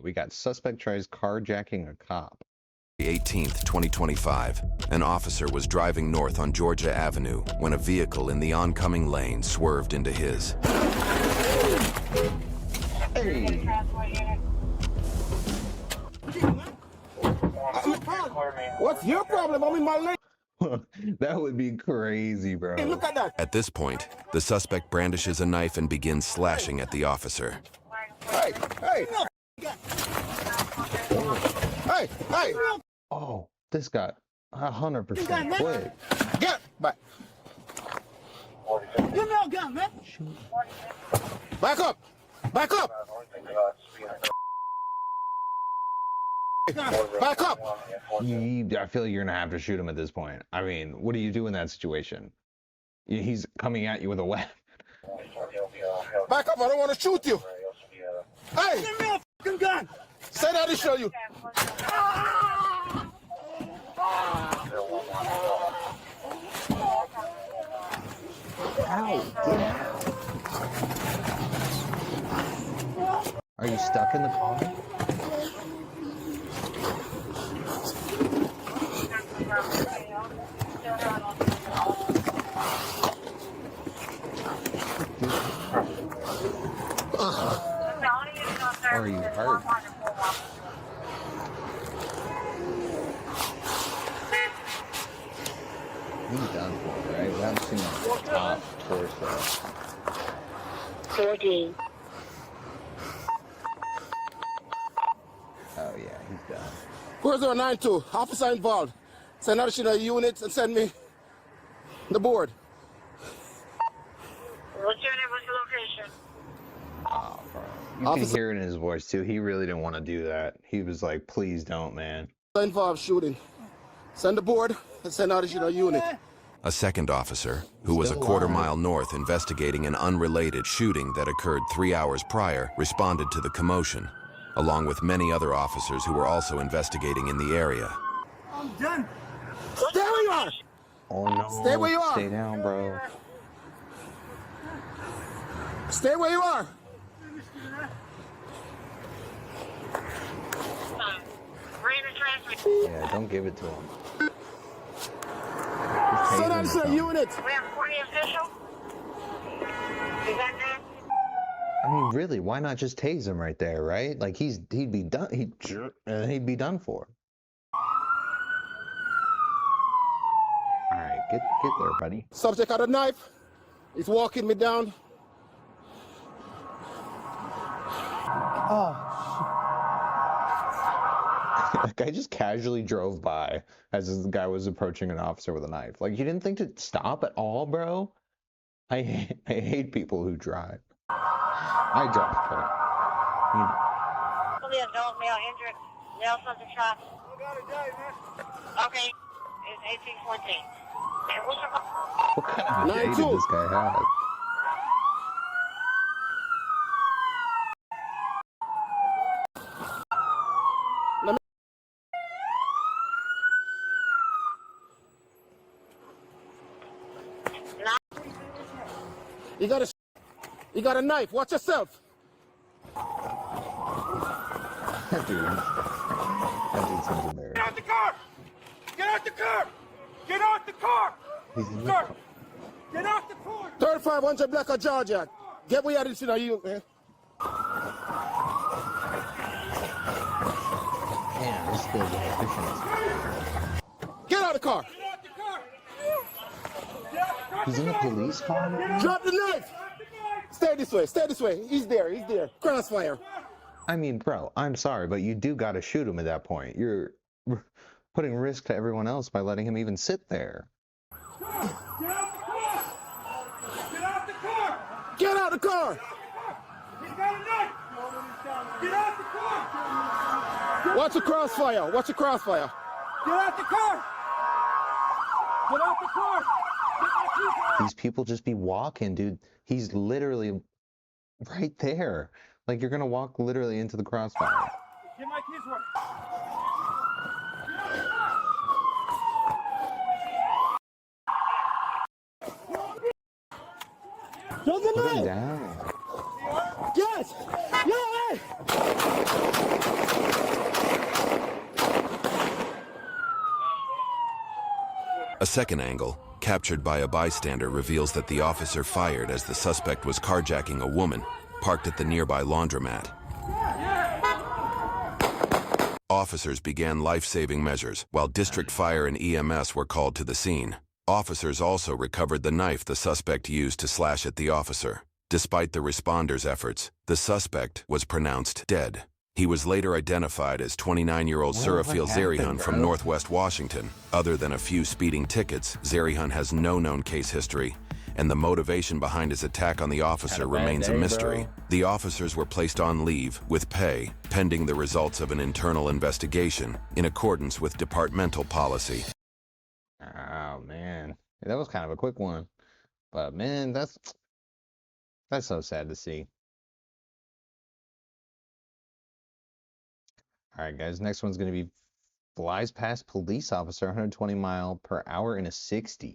We got suspect tries carjacking a cop. 18th, 2025, an officer was driving north on Georgia Avenue when a vehicle in the oncoming lane swerved into his. Hey. What's your problem? I'm in my lane. That would be crazy, bro. Hey, look at that. At this point, the suspect brandishes a knife and begins slashing at the officer. Hey, hey. Hey, hey. Oh, this got 100% quick. Get back. Give me a gun, man. Back up. Back up. Back up. I feel like you're gonna have to shoot him at this point. I mean, what do you do in that situation? He's coming at you with a weapon. Back up. I don't want to shoot you. Hey. Give me a fucking gun. Say that to show you. Ow, get out. Are you stuck in the car? Or are you hurt? He's done for, right? We haven't seen the top torso. 14. Oh yeah, he's done. Corsair 92. Officer involved. Send additional units and send me the board. What's your name? What's your location? Oh, bro. You can hear it in his voice too. He really didn't want to do that. He was like, please don't, man. Involved shooting. Send the board and send additional unit. A second officer, who was a quarter-mile north investigating an unrelated shooting that occurred 3 hours prior, responded to the commotion, along with many other officers who were also investigating in the area. I'm done. Stay where you are. Oh no. Stay where you are. Stay down, bro. Stay where you are. Yeah, don't give it to him. Send additional units. We have 40 official. Is that good? I mean, really, why not just tase him right there, right? Like he'd be done. He'd be done for. All right, get there, buddy. Subject had a knife. He's walking me down. Oh, That guy just casually drove by as this guy was approaching an officer with a knife. Like, you didn't think to stop at all, bro? I hate people who drive. I drive, but Somebody adult male injured. Male subject shot. Okay. It's 1814. And what's your... what kind of day did this guy have? You got a knife. Watch yourself. That dude's embarrassed. get out the car. Get out the car. Get out the car. He's in the Sir, car. get out the car. 3500 Black of Georgia. Get where you are, you, man. Damn, this guy's efficient. Get out of the car. Get out the car. He's in a police car now? Drop the knife. Stay this way. Stay this way. He's there. He's there. Crossfire. I mean, bro, I'm sorry, but you do got to shoot him at that point. You're putting risk to everyone else by letting him even sit there. Get out the car. Get out the car. Get out of the car. He's got a knife. Get out the car. Watch the crossfire. Watch the crossfire. Get out the car. Get out the car. These people just be walking, dude. He's literally right there. Like, you're gonna walk literally into the crossfire. Get my keys work. Put Put him down. Yes. Yeah. A second angle, captured by a bystander, reveals that the officer fired as the suspect was carjacking a woman parked at the nearby laundromat. Officers began life-saving measures, while district fire and EMS were called to the scene. Officers also recovered the knife the suspect used to slash at the officer. Despite the responders' efforts, the suspect was pronounced dead. He was later identified as 29-year-old Surafil Zarihan from Northwest Washington. Other than a few speeding tickets, Zarihan has no known case history, and the motivation behind his attack on the officer remains a mystery. The officers were placed on leave with pay, pending the results of an internal investigation in accordance with departmental policy. Oh man, that was kind of a quick one, but man, that's so sad to see. All right, guys, next one's going to be flies past police officer 120 mile per hour in a 60.